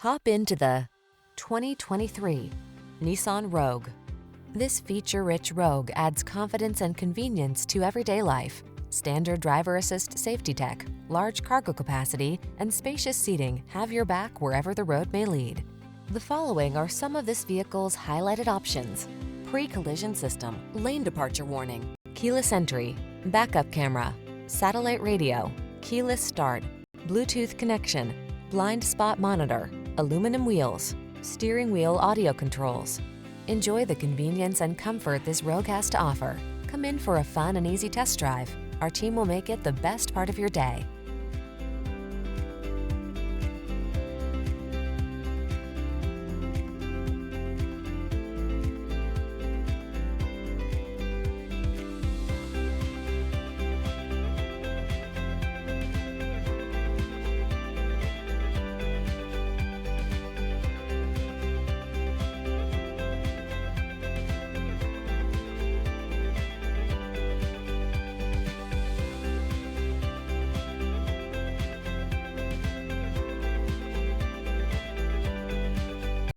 Hop into the 2023 Nissan Rogue. This feature-rich Rogue adds confidence and convenience to everyday life. Standard driver assist safety tech, large cargo capacity, and spacious seating have your back wherever the road may lead. The following are some of this vehicle's highlighted options: pre-collision system, lane departure warning, keyless entry, backup camera, satellite radio, keyless start, Bluetooth connection, blind spot monitor, aluminum wheels, steering wheel audio controls. Enjoy the convenience and comfort this Rogue has to offer. Come in for a fun and easy test drive. Our team will make it the best part of your day.